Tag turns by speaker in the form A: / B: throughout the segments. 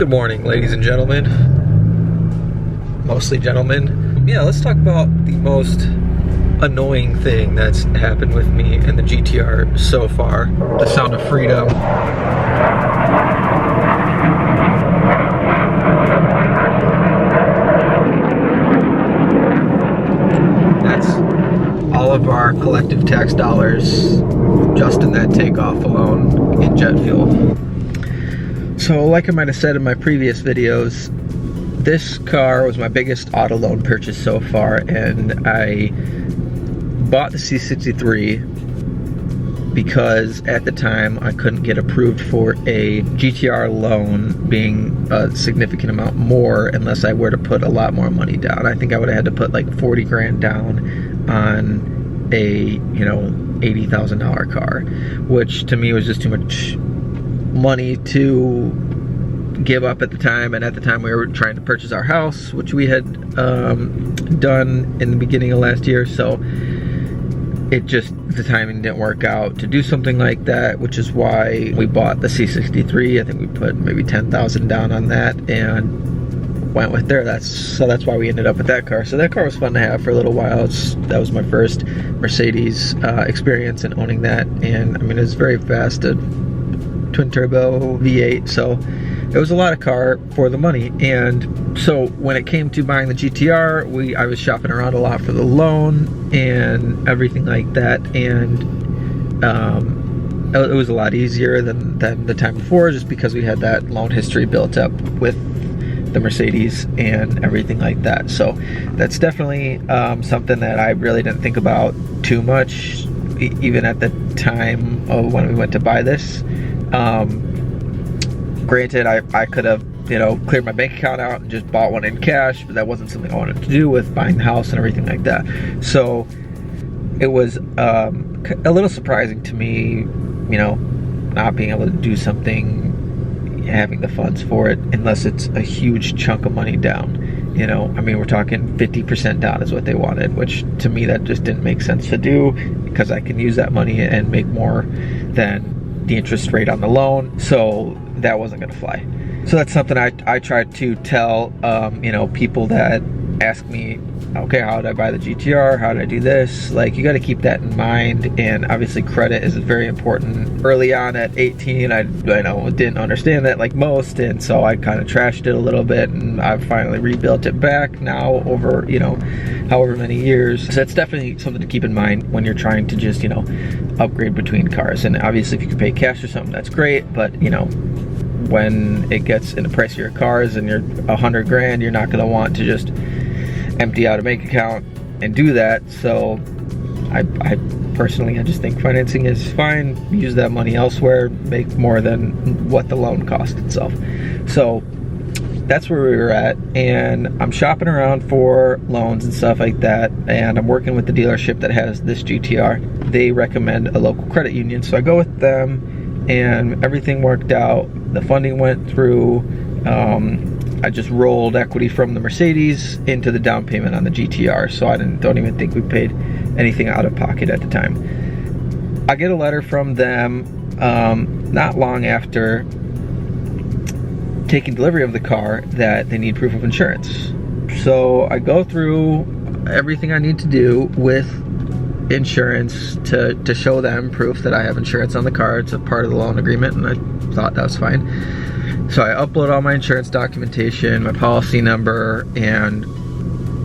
A: Good morning, ladies and gentlemen. Mostly gentlemen. Yeah, let's talk about the most annoying thing that's happened with me in the GTR so far. The sound of freedom. That's all of our collective tax dollars just in that takeoff alone in jet fuel. So like I might have said in my previous videos, this car was my biggest auto loan purchase so far, and I bought the C63 because at the time I couldn't get approved for a GTR loan, being a significant amount more unless I were to put a lot more money down. I think I would have had to put like 40 grand down on a, $80,000 car, which to me was just too much money to give up at the time. And at the time we were trying to purchase our house, which we had done in the beginning of last year, so the timing didn't work out to do something like that, which is why we bought the C63. I think we put maybe 10,000 down on that and went with there. That's why we ended up with that car. So that car was fun to have for a little while. That was my first Mercedes experience in owning that, and I mean, it was very fast, a twin turbo V8, so it was a lot of car for the money. And so when it came to buying the GTR, I was shopping around a lot for the loan and everything like that, and it was a lot easier than the time before, just because we had that loan history built up with the Mercedes and everything like that. So that's definitely something that I really didn't think about too much, even at the time of when we went to buy this. Granted, I could have, cleared my bank account out and just bought one in cash, but that wasn't something I wanted to do with buying the house and everything like that. So it was a little surprising to me, not being able to do something, having the funds for it, unless it's a huge chunk of money down. I mean, we're talking 50% down is what they wanted, which to me that just didn't make sense to do, because I can use that money and make more than the interest rate on the loan, so that wasn't gonna fly. So that's something I try to tell people that ask me, okay, how did I buy the GTR, how did I do this? Like, you got to keep that in mind. And obviously credit is very important. Early on at 18, I didn't understand that like most, and so I kind of trashed it a little bit, and I've finally rebuilt it back now over however many years. So that's definitely something to keep in mind when you're trying to just upgrade between cars. And obviously if you can pay cash or something, that's great, but when it gets in the price of your cars and you're 100 grand, you're not going to want to just empty out a bank account and do that. So I personally, I just think financing is fine. Use that money elsewhere, make more than what the loan cost itself. So that's where we were at, and I'm shopping around for loans and stuff like that, and I'm working with the dealership that has this GTR. They recommend a local credit union, so I go with them, and everything worked out. The funding went through. I just rolled equity from the Mercedes into the down payment on the GTR, so I don't even think we paid anything out of pocket at the time. I get a letter from them not long after taking delivery of the car that they need proof of insurance. So I go through everything I need to do with insurance to show them proof that I have insurance on the car. It's a part of the loan agreement, and I thought that was fine. So I upload all my insurance documentation, my policy number, and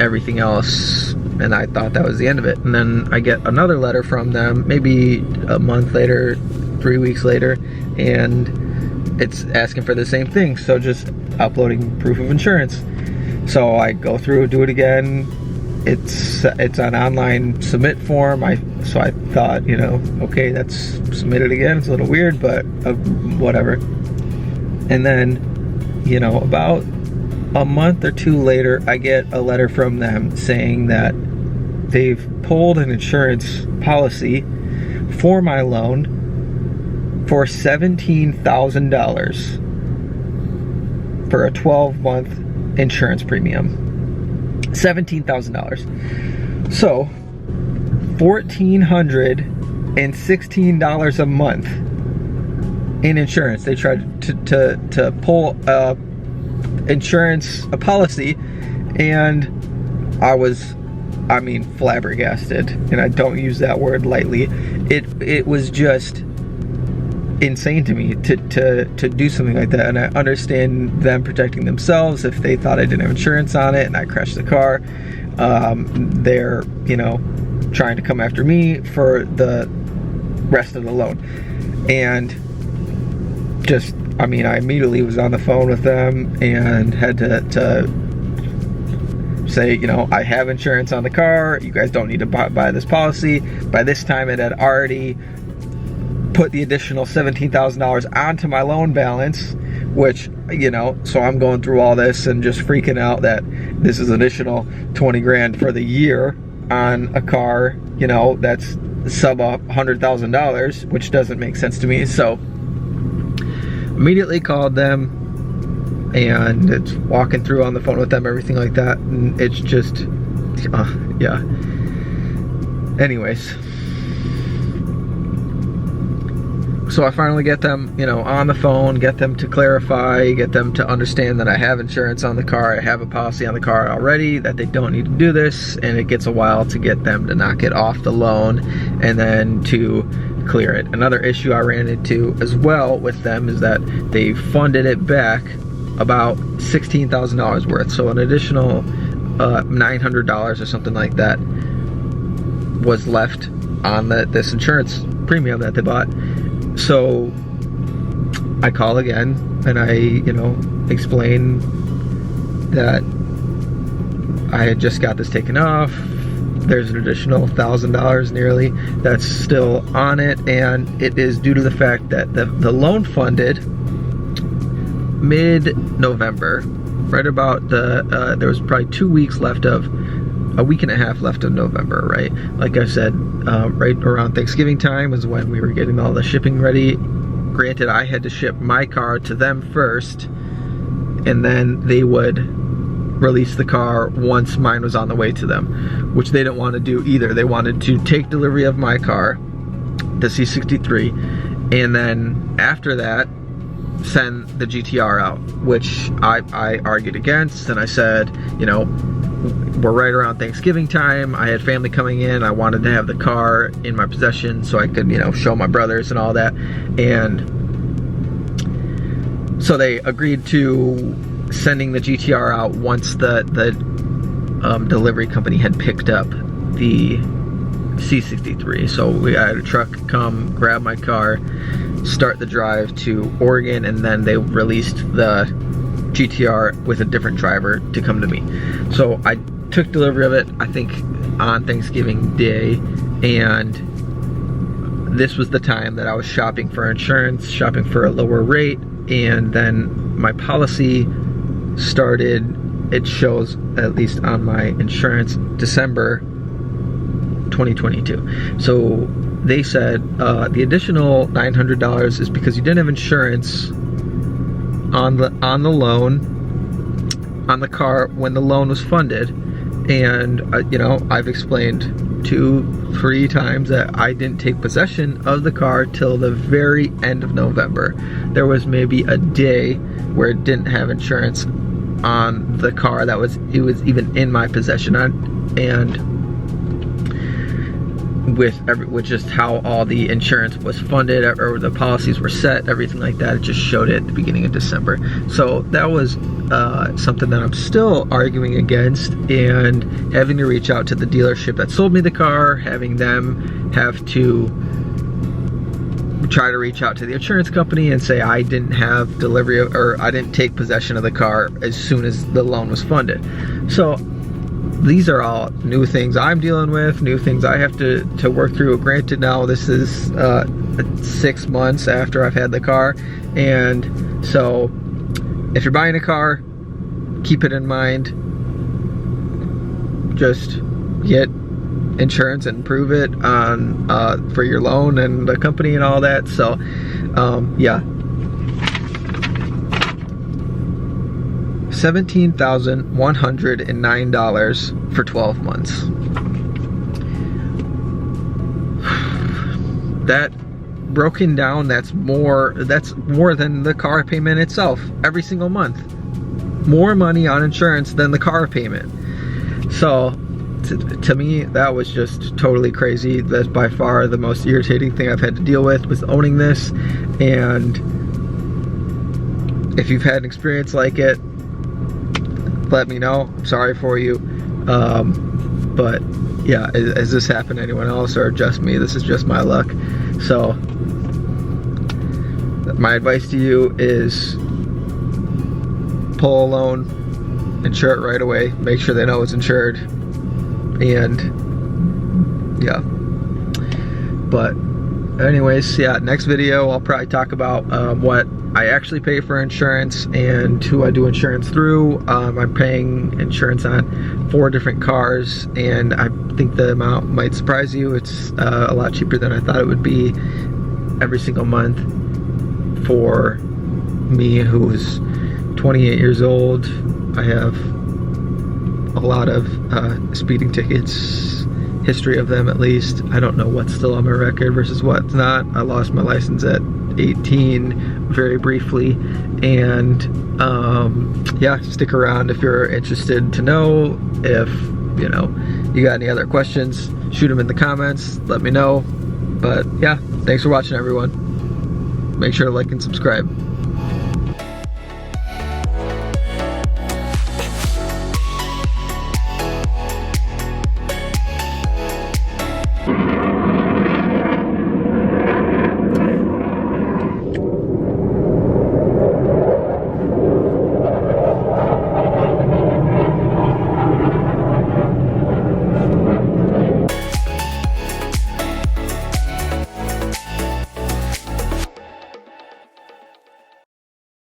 A: everything else, and I thought that was the end of it. And then I get another letter from them maybe a month later, 3 weeks later, and it's asking for the same thing, so just uploading proof of insurance. So I go through, do it again. It's an online submit form. So I thought, okay, that's submitted again. It's a little weird, but whatever. And then, about a month or two later, I get a letter from them saying that they've pulled an insurance policy for my loan for $17,000 for a 12-month insurance premium. $17,000. So $1,416 a month in insurance. They tried to pull a insurance, a policy, and I was, I mean, flabbergasted, and I don't use that word lightly. It was just insane to me to do something like that. And I understand them protecting themselves if they thought I didn't have insurance on it and I crashed the car. They're, you know, trying to come after me for the rest of the loan. And just, I mean, I immediately was on the phone with them and had to say, you know, I have insurance on the car. You guys don't need to buy this policy. By this time, it had already put the additional $17,000 onto my loan balance, which, you know, so I'm going through all this and just freaking out that this is additional 20 grand for the year on a car, you know, that's sub $100,000, which doesn't make sense to me. So immediately called them, and it's walking through on the phone with them, everything like that, and it's just, yeah. Anyways, so I finally get them, you know, on the phone, get them to clarify, get them to understand that I have insurance on the car, I have a policy on the car already, that they don't need to do this, and it gets a while to get them to knock it off the loan and then to clear it. Another issue I ran into as well with them is that they funded it back about $16,000 worth, so an additional $900 or something like that was left on this insurance premium that they bought. So I call again and I, you know, explain that I had just got this taken off. There's an additional $1,000 nearly that's still on it, and it is due to the fact that the loan funded mid-November, right about there was probably 2 weeks left of, a week and a half left of November, right? Like I said, right around Thanksgiving time was when we were getting all the shipping ready. Granted, I had to ship my car to them first, and then they would release the car once mine was on the way to them, which they didn't want to do either. They wanted to take delivery of my car, the C63, and then after that, send the GTR out, which I argued against, and I said, you know, we're right around Thanksgiving time. I had family coming in. I wanted to have the car in my possession so I could, you know, show my brothers and all that. And so they agreed to sending the GTR out once the delivery company had picked up the C63. So we had a truck come grab my car, start the drive to Oregon, and then they released the GTR with a different driver to come to me. So I took delivery of it, I think, on Thanksgiving Day, and this was the time that I was shopping for insurance, shopping for a lower rate, and then my policy started, it shows, at least on my insurance, December 2022. So they said the additional $900 is because you didn't have insurance on the loan, on the car when the loan was funded. And you know, I've explained 2-3 times that I didn't take possession of the car till the very end of November. There was maybe a day where it didn't have insurance on the car that was even in my possession. And with just how all the insurance was funded or the policies were set, everything like that, it just showed it at the beginning of December. So that was something that I'm still arguing against, and having to reach out to the dealership that sold me the car, having them have to try to reach out to the insurance company and say I didn't have delivery of, or I didn't take possession of the car as soon as the loan was funded. So these are all new things I'm dealing with, new things I have to work through. Granted, now this is 6 months after I've had the car, and so if you're buying a car, keep it in mind. Just get insurance and prove it on for your loan and the company and all that. So yeah, $17,109 for 12 months. That broken down, that's more than the car payment itself every single month. more money on insurance than the car payment. So to me, that was just totally crazy. That's by far the most irritating thing I've had to deal with owning this. And if you've had an experience like it, let me know. I'm sorry for you. But yeah, has this happened to anyone else or just me? This is just my luck. So my advice to you is pull a loan, insure it right away, make sure they know it's insured, and yeah. But anyways, yeah, next video I'll probably talk about what I actually pay for insurance and who I do insurance through. I'm paying insurance on 4 different cars, and I think the amount might surprise you. It's a lot cheaper than I thought it would be every single month for me, who's 28 years old. I have a lot of speeding tickets, history of them at least. I don't know what's still on my record versus what's not. I lost my license at 18 very briefly, and yeah, stick around if you're interested to know. If you know you got any other questions, shoot them in the comments, let me know. But yeah, thanks for watching, everyone. Make sure to like and subscribe.